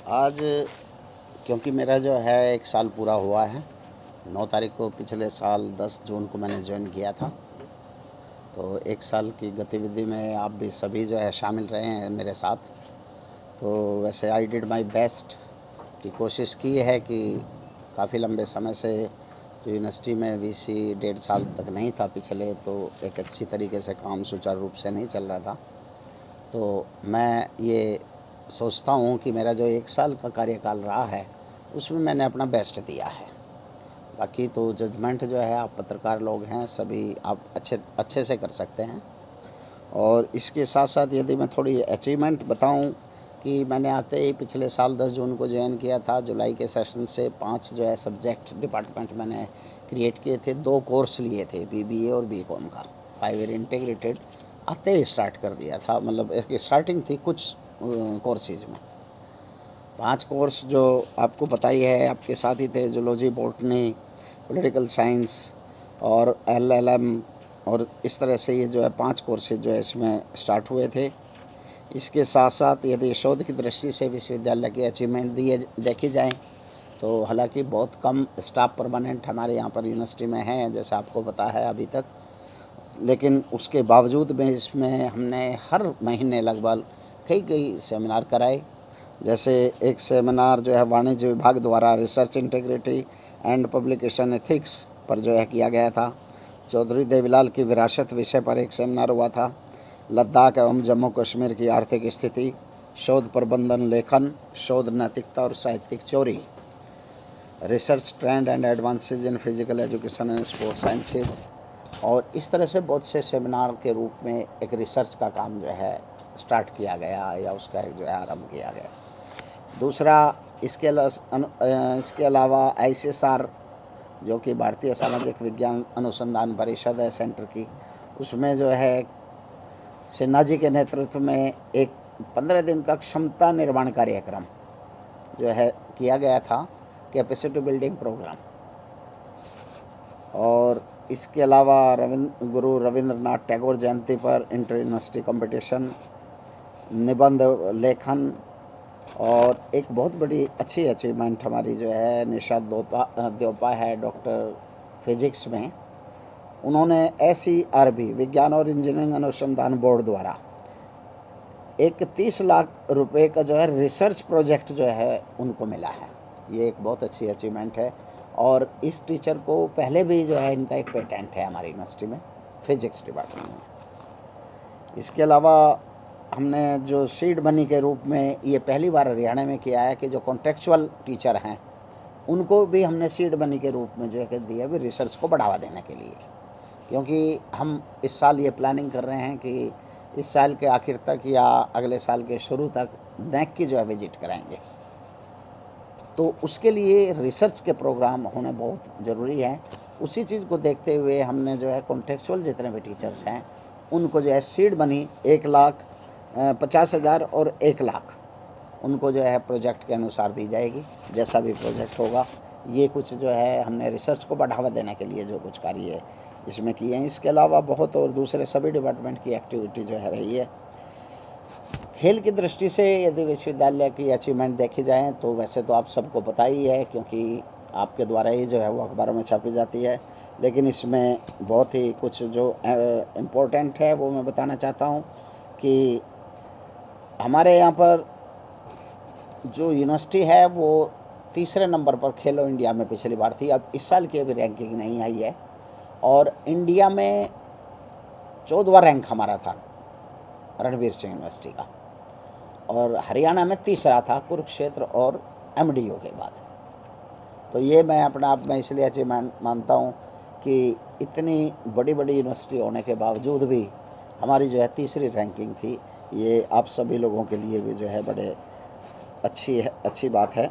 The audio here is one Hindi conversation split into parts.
आज क्योंकि मेरा जो है 1 साल पूरा हुआ है। 9 तारीख को पिछले साल 10 जून को मैंने ज्वाइन किया था। तो 1 साल की गतिविधि में आप भी सभी जो है शामिल रहे हैं मेरे साथ। तो वैसे आई डिड माय बेस्ट की कोशिश की है कि काफ़ी लंबे समय से जो यूनिवर्सिटी में वीसी 1.5 साल तक नहीं था पिछले, तो एक अच्छी तरीके से काम सुचारू रूप से नहीं चल रहा था। तो मैं ये सोचता हूँ कि मेरा जो 1 साल का कार्यकाल रहा है उसमें मैंने अपना बेस्ट दिया है। बाकी तो जजमेंट जो है आप पत्रकार लोग हैं, सभी आप अच्छे अच्छे से कर सकते हैं। और इसके साथ साथ यदि मैं थोड़ी अचीवमेंट बताऊं कि मैंने आते ही पिछले साल 10 जून को ज्वाइन किया था। जुलाई के सेशन से 5 जो है सब्जेक्ट डिपार्टमेंट मैंने क्रिएट किए थे। 2 कोर्स लिए थे, बीबीए और बीकॉम का। 5 ईयर इंटीग्रेटेड आते ही स्टार्ट कर दिया था, मतलब एक स्टार्टिंग थी कुछ कोर्सेज में। 5 कोर्स जो आपको पता ही है, आपके साथ ही थे, जूलॉजी, बॉटनी, पॉलिटिकल साइंस और एलएलएम, और इस तरह से ये जो है 5 कोर्सेज जो है इसमें स्टार्ट हुए थे। इसके साथ साथ यदि शोध की दृष्टि से विश्वविद्यालय की अचीवमेंट देखी जाए तो हालांकि बहुत कम स्टाफ परमानेंट हमारे यहाँ पर यूनिवर्सिटी में हैं, जैसे आपको पता है अभी तक। लेकिन उसके बावजूद में इसमें हमने हर महीने लगभग कई सेमिनार कराए। जैसे एक सेमिनार जो है वाणिज्य विभाग द्वारा research integrity and publication ethics पर जो है किया गया था। चौधरी देवीलाल की विरासत विषय पर एक सेमिनार हुआ था। लद्दाख एवं जम्मू कश्मीर की आर्थिक स्थिति, शोध प्रबंधन लेखन, शोध नैतिकता और साहित्यिक चोरी, research trend and advances in physical education and sports sciences. और इस तरह से बहुत से सेमिनार के रूप में एक रिसर्च का काम जो है स्टार्ट किया गया या उसका एक जो है आरम्भ किया गया। दूसरा, इसके अलावा ICSR जो कि भारतीय सामाजिक विज्ञान अनुसंधान परिषद है सेंटर की, उसमें जो है सिन्हा जी के नेतृत्व में एक 15 दिन का क्षमता निर्माण कार्यक्रम जो है किया गया था, कैपेसिटी बिल्डिंग प्रोग्राम। और इसके अलावा गुरु रविंद्रनाथ टैगोर जयंती पर इंटर यूनिवर्सिटी कंपटीशन, निबंध लेखन, और एक बहुत बड़ी अच्छी अचीवमेंट हमारी जो है निशा द्योपा है डॉक्टर फिजिक्स में। उन्होंने SERB विज्ञान और इंजीनियरिंग अनुसंधान बोर्ड द्वारा एक 30 लाख रुपए का जो है रिसर्च प्रोजेक्ट जो है उनको मिला है। ये एक बहुत अच्छी अचीवमेंट है। और इस टीचर को पहले भी जो है इनका एक पेटेंट है हमारी यूनिवर्सिटी में, फिजिक्स डिपार्टमेंट में। इसके अलावा हमने जो सीड मनी के रूप में ये पहली बार हरियाणा में किया है कि जो कॉन्टेक्चुअल टीचर हैं उनको भी हमने सीड मनी के रूप में जो है दिया भी रिसर्च को बढ़ावा देने के लिए। क्योंकि हम इस साल ये प्लानिंग कर रहे हैं कि इस साल के आखिर तक या अगले साल के शुरू तक NAAC की जो है विजिट कराएंगे। तो उसके लिए रिसर्च के प्रोग्राम होने बहुत ज़रूरी है। उसी चीज़ को देखते हुए हमने जो है कॉन्टेक्चुअल जितने भी टीचर्स हैं उनको जो है सीड मनी 1,50,000 और 1 लाख उनको जो है प्रोजेक्ट के अनुसार दी जाएगी, जैसा भी प्रोजेक्ट होगा। ये कुछ जो है हमने रिसर्च को बढ़ावा देने के लिए जो कुछ कार्य इसमें किए हैं। इसके अलावा बहुत और दूसरे सभी डिपार्टमेंट की एक्टिविटी जो है रही है। खेल की दृष्टि से यदि विश्वविद्यालय की अचीवमेंट देखी जाए तो वैसे तो आप सबको पता ही है, क्योंकि आपके द्वारा ही जो है वो अखबारों में छापी जाती है। लेकिन इसमें बहुत ही कुछ जो इम्पोर्टेंट है वो मैं बताना चाहता हूँ कि हमारे यहाँ पर जो यूनिवर्सिटी है वो 3रे नंबर पर खेलो इंडिया में पिछली बार थी। अब इस साल की अभी रैंकिंग नहीं आई है। और इंडिया में 14वां रैंक हमारा था रणवीर सिंह यूनिवर्सिटी का, और हरियाणा में 3रा था कुरुक्षेत्र और MDU के बाद। तो ये मैं अपने आप में इसलिए अचीवमेंट मानता हूँ कि इतनी बड़ी बड़ी यूनिवर्सिटी होने के बावजूद भी हमारी जो है 3री रैंकिंग थी। ये आप सभी लोगों के लिए भी जो है बड़े अच्छी बात है।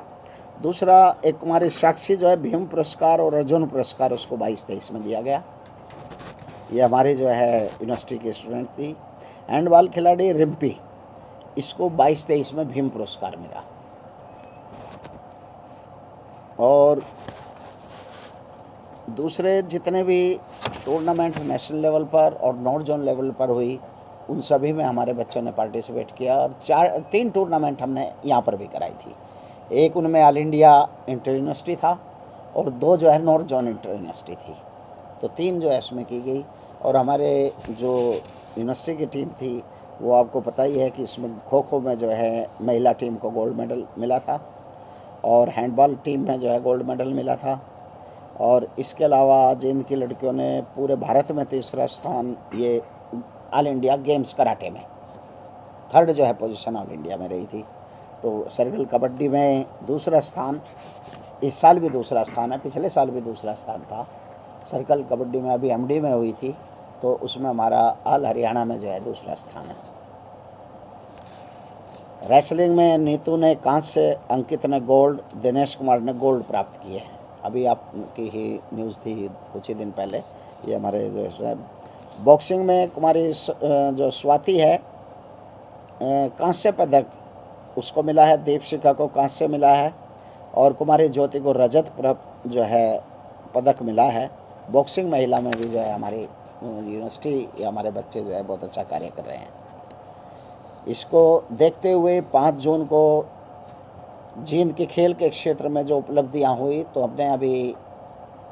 दूसरा, एक कुमारी साक्षी जो है भीम पुरस्कार और अर्जुन पुरस्कार उसको 22-23 में दिया गया। ये हमारी जो है यूनिवर्सिटी की स्टूडेंट थी। हैंडबॉल खिलाड़ी रिम्पी, इसको 22-23 में भीम पुरस्कार मिला। और दूसरे जितने भी टूर्नामेंट नेशनल लेवल पर और नॉर्थ जोन लेवल पर हुई उन सभी में हमारे बच्चों ने पार्टिसिपेट किया। और 3 टूर्नामेंट हमने यहाँ पर भी कराई थी। एक उनमें ऑल इंडिया इंटर यूनिवर्सिटी था और 2 जो है नॉर्थ जोन इंटर यूनिवर्सिटी थी। तो 3 जो है इसमें की गई। और हमारे जो यूनिवर्सिटी की टीम थी वो आपको पता ही है कि इसमें खो खो में जो है महिला टीम को गोल्ड मेडल मिला था और हैंडबॉल टीम में जो है गोल्ड मेडल मिला था। और इसके अलावा जिन की लड़कियों ने पूरे भारत में तीसरा स्थान, ये ऑल इंडिया गेम्स कराटे में 3rd जो है पोजीशन ऑल इंडिया में रही थी। तो सर्कल कबड्डी में दूसरा स्थान, इस साल भी दूसरा स्थान है, पिछले साल भी दूसरा स्थान था। सर्कल कबड्डी में अभी एमडी में हुई थी तो उसमें हमारा ऑल हरियाणा में जो है दूसरा स्थान है। रेसलिंग में नीतू ने कांस्य, अंकित ने गोल्ड, दिनेश कुमार ने गोल्ड प्राप्त किए हैं। अभी आपकी ही न्यूज़ थी कुछ ही दिन पहले, ये हमारे जो है। बॉक्सिंग में कुमारी जो स्वाति है कांस्य पदक उसको मिला है, दीपशिखा को कांस्य मिला है और कुमारी ज्योति को रजत जो है पदक मिला है। बॉक्सिंग महिला में भी जो है हमारी यूनिवर्सिटी या हमारे बच्चे जो है बहुत अच्छा कार्य कर रहे हैं। इसको देखते हुए 5 जून को जींद के खेल के क्षेत्र में जो उपलब्धियां हुई, तो हमने अभी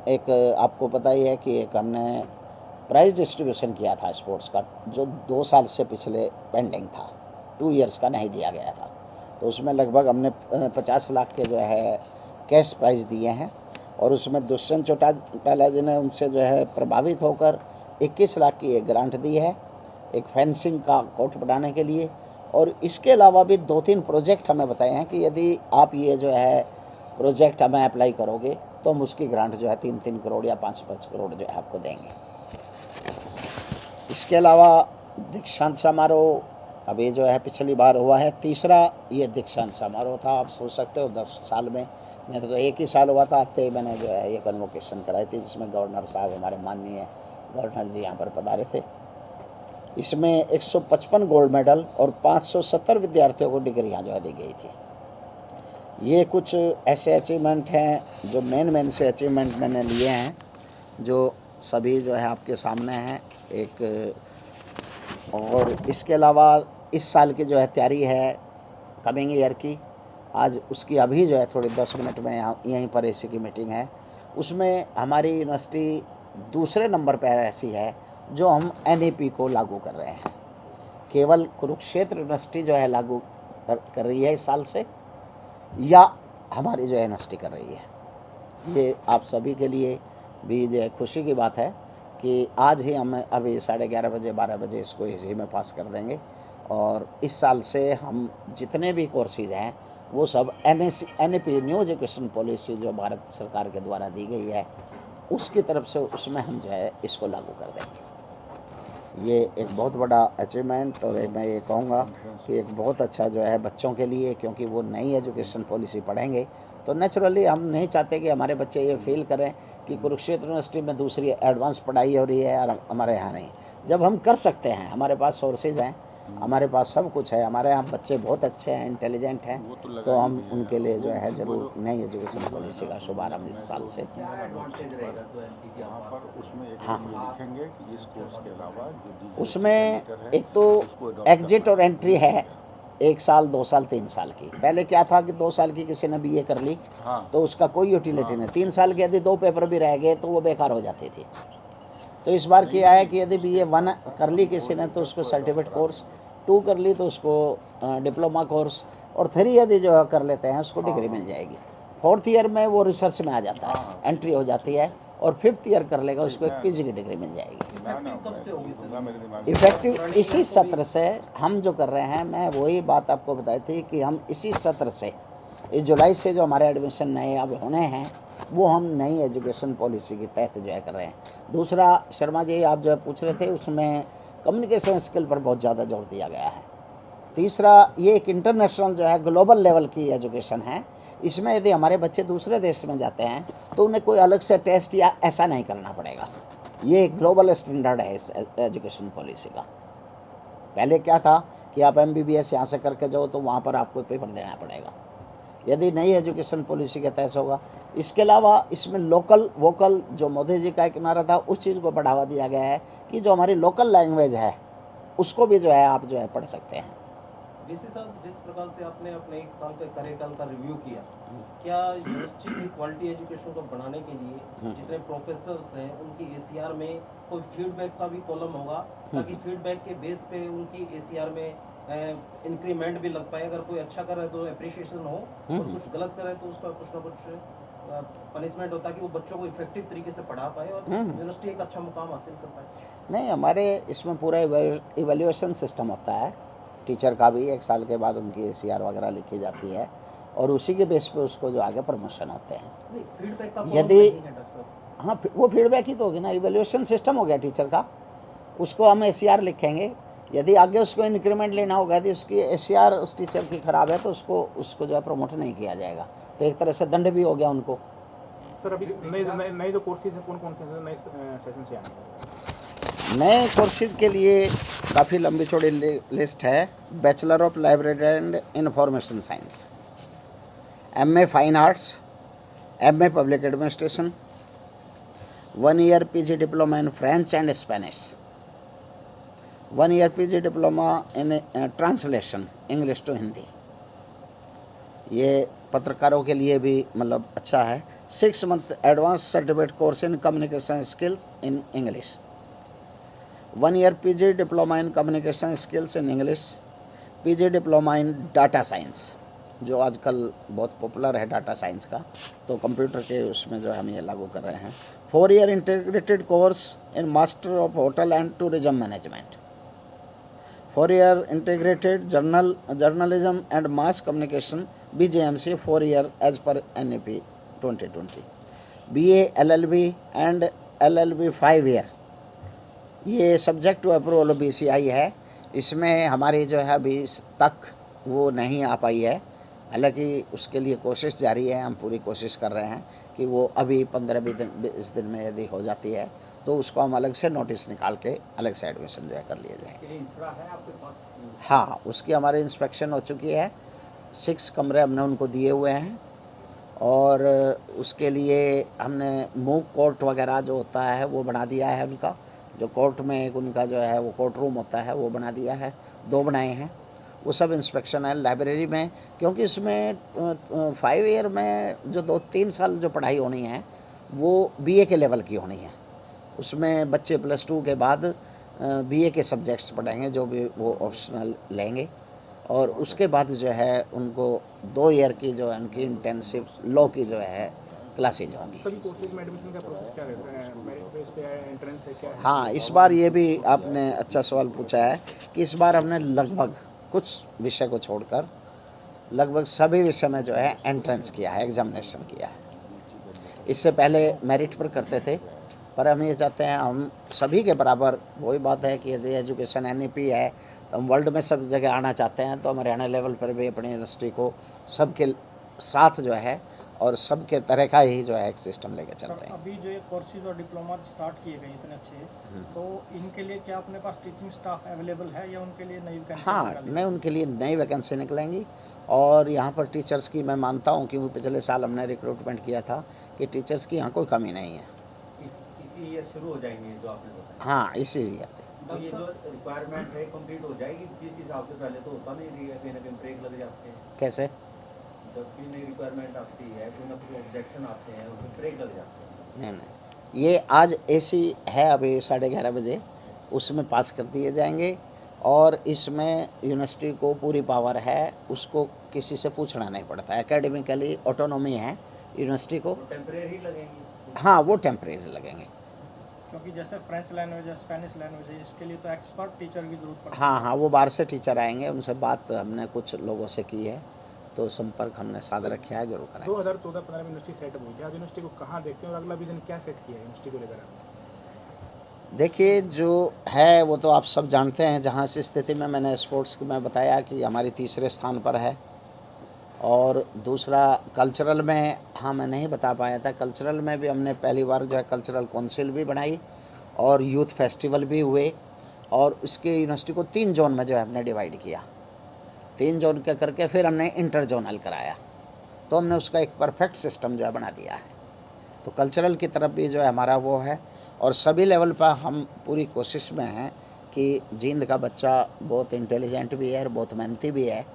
एक, आपको पता ही है कि एक हमने प्राइज़ डिस्ट्रीब्यूशन किया था स्पोर्ट्स का, जो 2 साल से पिछले पेंडिंग था, 2 ईयर्स का नहीं दिया गया था। तो उसमें लगभग हमने 50 लाख के जो है कैश प्राइज़ दिए हैं और उसमें दुष्यंत चौटाला जी ने उनसे जो है प्रभावित होकर 21 लाख की एक ग्रांट दी है, एक फेंसिंग का कोर्ट बनाने के लिए। और इसके अलावा भी 2-3 प्रोजेक्ट हमें बताए हैं कि यदि आप ये जो है प्रोजेक्ट हमें अप्लाई करोगे तो हम उसकी ग्रांट जो है 3-3 करोड़ या 5-5 करोड़ जो है आपको देंगे। इसके अलावा दीक्षांत समारोह अभी जो है पिछली बार हुआ है, तीसरा ये दीक्षांत समारोह था। आप सोच सकते हो 10 साल में, मेरे तो 1 ही साल हुआ था, आते ही मैंने जो है ये कन्वोकेशन कराई थी जिसमें गवर्नर साहब, हमारे माननीय गवर्नर जी यहाँ पर पधारे थे। इसमें 155 गोल्ड मेडल और 570 विद्यार्थियों को डिग्रियाँ जो है दी गई थी। ये कुछ ऐसे अचीवमेंट हैं जो मेन से अचीवमेंट मैंने लिए हैं, जो सभी जो है आपके सामने हैं एक। और इसके अलावा इस साल की जो है तैयारी है कमिंग ईयर की, आज उसकी अभी जो है थोड़ी 10 मिनट में यहीं पर एसी की मीटिंग है। उसमें हमारी यूनिवर्सिटी दूसरे नंबर पर ऐसी है जो हम एनईपी को लागू कर रहे हैं। केवल कुरुक्षेत्र यूनिवर्सिटी जो है लागू कर रही है इस साल से, या हमारी जो यूनिवर्सिटी कर रही है। ये आप सभी के लिए भी जो है खुशी की बात है कि आज ही हम अभी 11:30 बजे 12 बजे इसको इसी में पास कर देंगे। और इस साल से हम जितने भी कोर्सेज हैं वो सब एनईपी न्यू एजुकेशन पॉलिसी जो भारत सरकार के द्वारा दी गई है उसकी तरफ से, उसमें हम जो है इसको लागू कर देंगे। ये एक बहुत बड़ा अचीवमेंट, और मैं ये कहूँगा कि एक बहुत अच्छा जो है बच्चों के लिए, क्योंकि वो नई एजुकेशन पॉलिसी पढ़ेंगे तो नेचुरली हम नहीं चाहते कि हमारे बच्चे ये फील करें कि कुरुक्षेत्र यूनिवर्सिटी में दूसरी एडवांस पढ़ाई हो रही है और हमारे यहाँ नहीं। जब हम कर सकते हैं, हमारे पास सोर्सेज हैं, हमारे पास सब कुछ है, हमारे यहाँ बच्चे बहुत अच्छे हैं, इंटेलिजेंट हैं, तो हम उनके लिए जो है ज़रूर नई एजुकेशन पॉलिसी का शुभारंभ इस साल से। हाँ, उसमें एक तो एग्जिट और एंट्री है, 1 साल 2 साल 3 साल की। पहले क्या था कि 2 साल की किसी ने बीए कर ली तो उसका कोई यूटिलिटी नहीं, 3 साल के यदि 2 पेपर भी रह गए तो वो बेकार हो जाती थी। तो इस बार किया है कि यदि बीए 1 कर ली किसी ने तो उसको सर्टिफिकेट कोर्स, 2 कर ली तो उसको डिप्लोमा कोर्स, और 3 यदि जो कर लेते हैं उसको डिग्री मिल जाएगी। 4th ईयर में वो रिसर्च में आ जाता है, एंट्री हो जाती है, और 5th ईयर कर लेगा उसको एक पीजी की डिग्री मिल जाएगी। इफेक्टिव इसी सत्र से हम जो कर रहे हैं, मैं वही बात आपको बताई थी कि हम इसी सत्र से, इस जुलाई से जो हमारे एडमिशन नए अब होने हैं वो हम नई एजुकेशन पॉलिसी के तहत जो है कर रहे हैं। दूसरा, शर्मा जी आप जो है पूछ रहे थे, उसमें कम्युनिकेशन स्किल पर बहुत ज़्यादा जोर दिया गया है। तीसरा, ये एक इंटरनेशनल जो है ग्लोबल लेवल की एजुकेशन है। इसमें यदि हमारे बच्चे दूसरे देश में जाते हैं तो उन्हें कोई अलग से टेस्ट या ऐसा नहीं करना पड़ेगा। ये एक ग्लोबल स्टैंडर्ड है इस एजुकेशन पॉलिसी का। पहले क्या था कि आप MBBS यहाँ से करके जाओ तो वहाँ पर आपको पेपर देना पड़ेगा, यदि नई एजुकेशन पॉलिसी के तहत होगा। इसके अलावा इसमें लोकल वोकल, जो मोदी जी का एक नारा था, उस चीज़ को बढ़ावा दिया गया है कि जो हमारी लोकल लैंग्वेज है उसको भी जो है आप जो है पढ़ सकते हैं। वीसी साहब, जिस प्रकार से आपने अपने 1 साल के कार्यकाल का रिव्यू किया, क्या यूनिवर्सिटी की क्वालिटी एजुकेशन को बढ़ाने के लिए जितने प्रोफेसर्स हैं उनकी एसीआर में कोई फीडबैक का भी कॉलम होगा, ताकि फीडबैक के बेस पे उनकी एसीआर में इंक्रीमेंट भी लग पाए? अगर कोई अच्छा कर रहा है तो एप्रिसिएशन हो, और कुछ गलत कर रहा है तो उसका कुछ ना कुछ पनिशमेंट हो, ताकि वो बच्चों को इफेक्टिव तरीके से पढ़ा पाए और यूनिवर्सिटी एक अच्छा मुकाम हासिल कर पाए। नहीं, हमारे इसमें पूरा इवैल्यूएशन सिस्टम होता है टीचर का भी। 1 साल के बाद उनकी एसीआर वगैरह लिखी जाती है और उसी के बेस पे उसको जो आगे प्रमोशन होते हैं। नहीं, फीडबैक का यदि नहीं है डॉक्टर साहब। हाँ, वो फीडबैक ही तो होगी ना, इवैल्यूएशन सिस्टम हो गया टीचर का। उसको हम एसीआर लिखेंगे, यदि आगे उसको इंक्रीमेंट लेना होगा, यदि उसकी एसीआर उस टीचर की ख़राब है तो उसको जो है प्रमोट नहीं किया जाएगा, तो एक तरह से दंड भी हो गया उनको। सर अभी नए जो कोर्सेज हैं कौन से नए सेशन से आए? नए कोर्सेज के लिए काफ़ी लंबी चौड़ी लिस्ट है। Bachelor of library and information science, MA fine arts, MA public administration, 1 year PG diploma in French and Spanish, 1 year PG diploma in translation English to Hindi. ये पत्रकारों के लिए भी मतलब अच्छा है। 6 month advance certificate course in communication skills in English, 1 year PG diploma in communication skills in English, PG diploma in data science, जो आजकल बहुत पॉपुलर है डाटा साइंस का, तो कंप्यूटर के उसमें जो हम ये लागू कर रहे हैं। 4 year integrated course in master of hotel and tourism management, 4 year integrated journalism and mass communication BJMC 4 year as per NEP 2020, BA LLB and LLB 5 year. ये सब्जेक्ट टू अप्रूवल BCI है। इसमें हमारी जो है अभी तक वो नहीं आ पाई है, हालांकि उसके लिए कोशिश जारी है। हम पूरी कोशिश कर रहे हैं कि वो अभी 15-20 दिन में यदि हो जाती है तो उसको हम अलग से नोटिस निकाल के अलग से एडमिशन जो है कर लिए जाएंगे। इंफ्रा है आपके पास? हाँ, उसकी हमारी इंस्पेक्शन हो चुकी है। 6 कमरे हमने उनको दिए हुए हैं और उसके लिए हमने मूव कोर्ट वगैरह जो होता है वो बना दिया है। उनका जो कोर्ट में एक उनका जो है वो कोर्ट रूम होता है वो बना दिया है, 2 बनाए हैं। वो सब इंस्पेक्शन है लाइब्रेरी में, क्योंकि इसमें 5 ईयर में जो 2-3 साल जो पढ़ाई होनी है वो BA के लेवल की होनी है। उसमें बच्चे +2 के बाद BA के सब्जेक्ट्स पढ़ेंगे जो भी वो ऑप्शनल लेंगे, और उसके बाद जो है उनको 2 ईयर की जो है उनकी इंटेंसिव लॉ की जो है क्लासेज होंगी। सभी कोर्सेज में एडमिशन का प्रोसेस क्या रहता है? मेरिट बेस पे है, एंट्रेंस है, क्या है? हाँ, इस बार ये भी आपने अच्छा सवाल पूछा है कि इस बार हमने लगभग कुछ विषय को छोड़कर लगभग सभी विषय में जो है एंट्रेंस किया है, एग्जामिनेशन किया है। इससे पहले मेरिट पर करते थे, पर हम ये चाहते हैं हम सभी के बराबर। वही बात है कि यदि एजुकेशन NEP है तो हम वर्ल्ड में सब जगह आना चाहते हैं, तो हम हरियाणा लेवल पर भी अपनी यूनिवर्सिटी को सबके साथ जो है और सबके तरह का ही जो है एक सिस्टम लेके चलते हैं। अभी जो ये कोर्सेज और डिप्लोमा स्टार्ट किए गए इतने अच्छे, तो इनके लिए क्या अपने पास टीचिंग स्टाफ अवेलेबल है या उनके लिए नई वैकेंसी? हाँ, नहीं, उनके लिए नई वैकेंसी निकलेंगी। और यहाँ पर टीचर्स की मैं मानता हूँ कि पिछले साल हमने रिक्रूटमेंट किया था कि टीचर्स की यहाँ कोई कमी नहीं है। इसी ईयर शुरू हो जाएंगे जो आपने बताया? हाँ, इसी ईयर से। तो ये जो रिक्वायरमेंट है कंप्लीट हो जाएगी जिस हिसाब से? पहले तो होता नहीं, कहीं ना कहीं ब्रेक लग जाते हैं। कैसे? जब भी नई रिक्वायरमेंट आती है कोई ना कोई ऑब्जेक्शन आते हैं, उसमें ब्रेक लग जाते हैं। नहीं, ये आज AC है अभी 11:30 बजे, उसमें पास कर दिए जाएंगे। और इसमें यूनिवर्सिटी को पूरी पावर है, उसको किसी से पूछना नहीं पड़ता। एकेडमिकली ऑटोनॉमी है यूनिवर्सिटी को। टेम्परेरी लगेंगी? हाँ, वो टेम्परेरी लगेंगे। क्योंकि जैसे फ्रेंच लैंग्वेज है, स्पेनिश लैंग्वेज है, इसके लिए तो एक्सपर्ट टीचर की जरूरत पड़ती है। हाँ हाँ, वो बाहर से टीचर आएंगे, उनसे बात हमने कुछ लोगों से की है, तो संपर्क हमने साध रखा है, जरूर करेंगे। 2014-15 में यूनिवर्सिटी सेट हुई थी, आज यूनिवर्सिटी को कहाँ देखते हैं और अगला विजन क्या सेट किया है यूनिवर्सिटी को लेकर? देखिए, जो है वो तो आप सब जानते हैं। जहाँ से स्थिति में मैंने स्पोर्ट्स की मैं बताया कि हमारी तीसरे स्थान पर है, और दूसरा कल्चरल में, हाँ मैं नहीं बता पाया था, कल्चरल में भी हमने पहली बार जो है कल्चरल काउंसिल भी बनाई और यूथ फेस्टिवल भी हुए, और उसके यूनिवर्सिटी को 3 जोन में जो है हमने डिवाइड किया। 3 जोन के करके फिर हमने इंटर जोनल कराया, तो हमने उसका एक परफेक्ट सिस्टम जो है बना दिया है। तो कल्चरल की तरफ भी जो है हमारा वो है, और सभी लेवल पर हम पूरी कोशिश में हैं कि जींद का बच्चा बहुत इंटेलिजेंट भी है और बहुत मेहनती भी है,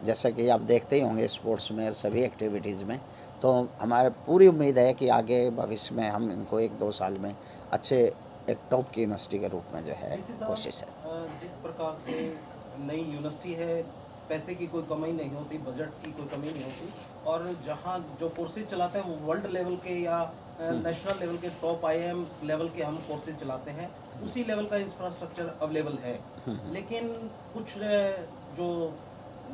जैसा कि आप देखते ही होंगे स्पोर्ट्स में और सभी एक्टिविटीज़ में। तो हमारे पूरी उम्मीद है कि आगे भविष्य में हम इनको 1-2 साल में अच्छे एक टॉप की यूनिवर्सिटी के रूप में जो है इसी साल कोशिश है। जिस प्रकार से नई यूनिवर्सिटी है, पैसे की कोई कमी नहीं होती, बजट की कोई कमी नहीं होती, और जहाँ जो कोर्सेज चलाते हैं वो वर्ल्ड लेवल के या नेशनल लेवल के टॉप IIM लेवल के हम कोर्सेज चलाते हैं, उसी लेवल का इंफ्रास्ट्रक्चर अवेलेबल है। लेकिन कुछ जो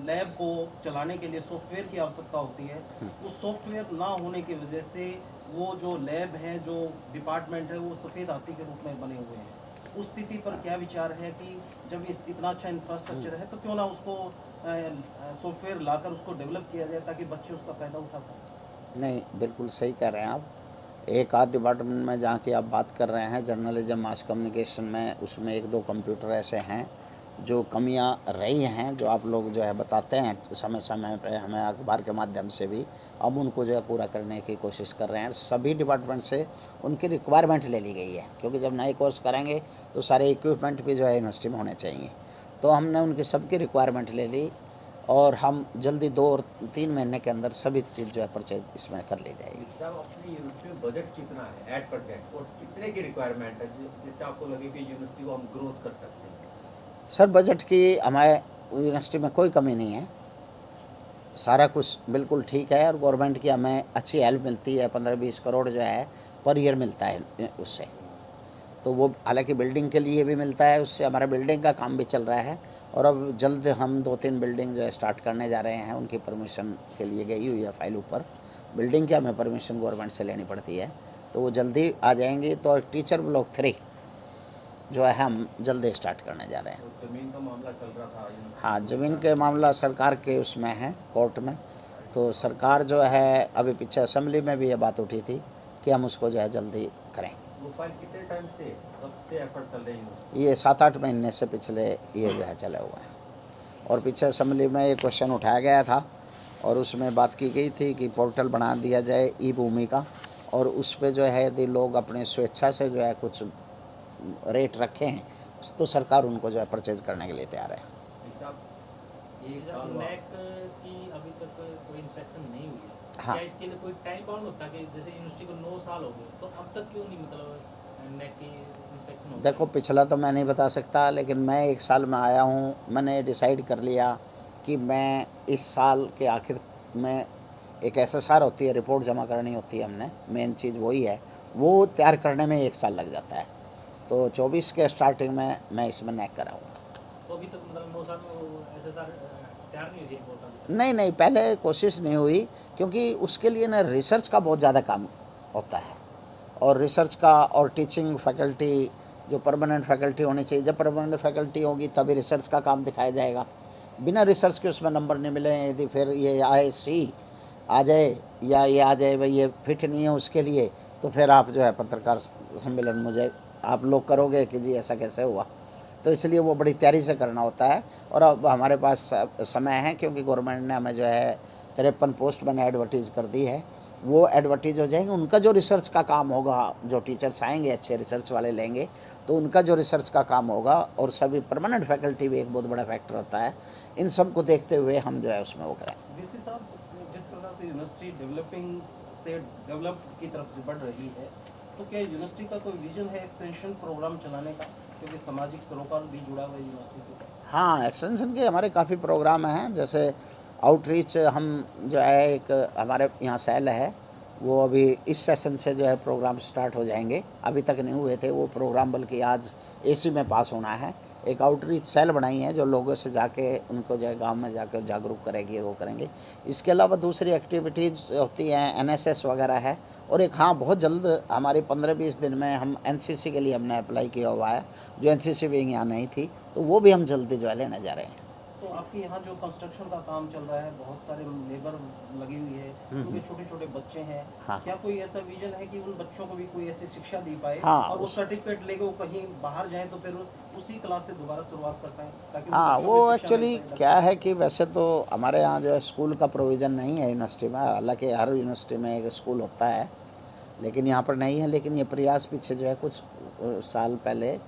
लैब को चलाने के लिए सॉफ्टवेयर की आवश्यकता होती है, उस सॉफ्टवेयर ना होने की वजह से वो जो लैब हैं, जो डिपार्टमेंट है, वो सफ़ेद हाथी के रूप में बने हुए हैं। उस स्थिति पर क्या विचार है कि जब इतना अच्छा इंफ्रास्ट्रक्चर है तो क्यों ना उसको सॉफ्टवेयर लाकर उसको डेवलप किया जाए ताकि बच्चे उसका फ़ायदा उठा पाएँ। नहीं, बिल्कुल सही कह रहे हैं आप। एक आध डिपार्टमेंट में जहाँ की आप बात कर रहे हैं, जर्नलिज्म मास कम्युनिकेशन में, उसमें 1-2 कंप्यूटर ऐसे हैं जो कमियां रही हैं, जो आप लोग जो है बताते हैं समय समय पे हमें अखबार के माध्यम से भी, अब उनको जो है पूरा करने की कोशिश कर रहे हैं। सभी डिपार्टमेंट से उनकी रिक्वायरमेंट ले ली गई है, क्योंकि जब नए कोर्स करेंगे तो सारे इक्विपमेंट भी जो है यूनिवर्सिटी में होने चाहिए। तो हमने उनकी सबकी रिक्वायरमेंट ले ली और हम जल्दी 2 और 3 महीने के अंदर सभी चीज़ जो है परचेज इसमें कर ली जाएगी। साहब, अपनी यूनिवर्सिटी में बजट कितना है एट प्रेजेंट और कितने की रिक्वायरमेंट है जिससे आपको लगे कि यूनिवर्सिटी को हम ग्रोथ कर सकते हैं? सर, बजट की हमारे यूनिवर्सिटी में कोई कमी नहीं है, सारा कुछ बिल्कुल ठीक है और गवर्नमेंट की हमें अच्छी हेल्प मिलती है। 15-20 करोड़ जो है पर ईयर मिलता है उससे। तो वो हालांकि बिल्डिंग के लिए भी मिलता है, उससे हमारा बिल्डिंग का काम भी चल रहा है और अब जल्द हम 2-3 बिल्डिंग जो है स्टार्ट करने जा रहे हैं। उनकी परमिशन के लिए गई हुई है फाइल ऊपर। बिल्डिंग की हमें परमिशन गवर्नमेंट से लेनी पड़ती है, तो वो जल्दी आ जाएंगी। तो टीचर ब्लॉक 3 जो है हम जल्दी स्टार्ट करने जा रहे हैं। तो ज़मीन का मामला चल रहा था हाँ, ज़मीन के मामला सरकार के उसमें है, कोर्ट में। तो सरकार जो है अभी पीछे असेंबली में भी ये बात उठी थी कि हम उसको जो है जल्दी करेंगे। वो फाइल कितने टाइम से कब से एफर्ट चल रही है? ये 7-8 महीने से पिछले ये जो है चले हुए हैं और पीछे असेंबली में ये क्वेश्चन उठाया गया था और उसमें बात की गई थी कि पोर्टल बना दिया जाए ई भूमि का, और उस पर जो है यदि लोग अपने स्वेच्छा से जो है कुछ रेट रखें तो सरकार उनको जो है परचेज करने के लिए तैयार है। एक साल नेक की अभी तक कोई इंस्पेक्शन नहीं हुई है। हाँ। क्या इसके लिए कोई टाइम बाउंड होता है कि जैसे यूनिवर्सिटी को 9 साल हो गए तो अब तक क्यों नहीं मतलब नेक की इंस्पेक्शन होती देखो, पिछला तो मैं नहीं बता सकता, लेकिन मैं 1 साल में आया हूँ। मैंने डिसाइड कर लिया कि मैं इस साल के आखिर में एक SSR होती है, रिपोर्ट जमा करनी होती है, हमने मेन चीज़ वही है, वो तैयार करने में 1 साल लग जाता है। तो 24 के स्टार्टिंग में मैं इसमें नैक कराऊँगा। तो अभी तक मतलब 9 साल में SSR तैयार नहीं हुई थी रिपोर्ट अभी तक? नहीं नहीं, पहले कोशिश नहीं हुई, क्योंकि उसके लिए ना रिसर्च का बहुत ज़्यादा काम होता है, और रिसर्च का और टीचिंग फैकल्टी जो परमानेंट फैकल्टी होनी चाहिए, जब परमानेंट फैकल्टी होगी तभी रिसर्च का काम दिखाया जाएगा। बिना रिसर्च के उसमें नंबर नहीं मिले, यदि फिर ये ISC आ जाए या ये आ जाए भाई ये फिट नहीं है उसके लिए, तो फिर आप जो है पत्रकार सम्मेलन मुझे आप लोग करोगे कि जी ऐसा कैसे हुआ। तो इसलिए वो बड़ी तैयारी से करना होता है। और अब हमारे पास समय है, क्योंकि गवर्नमेंट ने हमें जो है 53 पोस्ट मैंने एडवर्टीज़ कर दी है। वो एडवर्टीज हो जाएंगे, उनका जो रिसर्च का काम होगा, जो टीचर्स आएंगे अच्छे रिसर्च वाले लेंगे, तो उनका जो रिसर्च का काम होगा, और सभी परमानेंट फैकल्टी भी एक बहुत बड़ा फैक्टर होता है, इन सब को देखते हुए हम जो है उसमें वो करें। वीसी साहब, जिस प्रकार से यूनिवर्सिटी डेवलपिंग से डेवलप की तरफ बढ़ रही है, तो क्या यूनिवर्सिटी का कोई विजन है एक्सटेंशन प्रोग्राम चलाने का, क्योंकि सामाजिक सरोकार भी जुड़ा हुआ है यूनिवर्सिटी के साथ? हाँ, एक्सटेंशन के हमारे काफ़ी प्रोग्राम हैं, जैसे आउटरीच हम जो है एक हमारे यहाँ सेल है, वो अभी इस सेशन से जो है प्रोग्राम स्टार्ट हो जाएंगे। अभी तक नहीं हुए थे वो प्रोग्राम, बल्कि आज AC में पास होना है। एक आउटरीच सेल बनाई है जो लोगों से जाके उनको जो है गाँव में जाकर जागरूक करेगी, वो करेंगे। इसके अलावा दूसरी एक्टिविटीज़ होती हैं, NSS वगैरह है। और एक हाँ, बहुत जल्द हमारी 15-20 दिन में हम NCC के लिए हमने अप्लाई किया हुआ है, जो NCC विंग यहाँ नहीं थी, तो वो भी हम जल्दी जो है लेने जा रहे हैं। तो आपके यहाँ जो कंस्ट्रक्शन का काम चल रहा है, बहुत सारे लेबर लगी हुई है, क्योंकि छोटे छोटे बच्चे हैं, हाँ। क्या कोई ऐसा विजन है कि उन बच्चों को भी कोई ऐसी शिक्षा दी पाए, हाँ, और वो सर्टिफिकेट लेके वो कहीं बाहर जाएं तो फिर उसी क्लास से दोबारा शुरुआत कर पाएं, ताकि उन हाँ, बच्चों को वो शिक्षा मिल एक्चुअली पाए? क्या है कि वैसे तो हमारे यहाँ जो है स्कूल का प्रोविज़न नहीं है यूनिवर्सिटी में, हालांकि हर यूनिवर्सिटी में एक स्कूल होता है, लेकिन यहाँ पर नहीं है। लेकिन ये प्रयास पीछे जो है कुछ साल पहले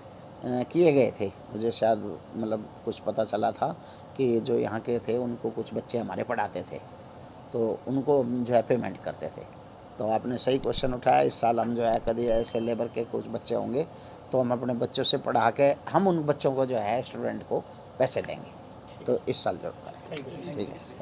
किए गए थे। मुझे शायद मतलब कुछ पता चला था कि जो यहाँ के थे उनको कुछ बच्चे हमारे पढ़ाते थे, तो उनको जो है पेमेंट करते थे। तो आपने सही क्वेश्चन उठाया। इस साल हम जो है कभी ऐसे लेबर के कुछ बच्चे होंगे तो हम अपने बच्चों से पढ़ा के हम उन बच्चों को जो है स्टूडेंट को पैसे देंगे। तो इस साल जरूर करें। Thank you. ठीक है।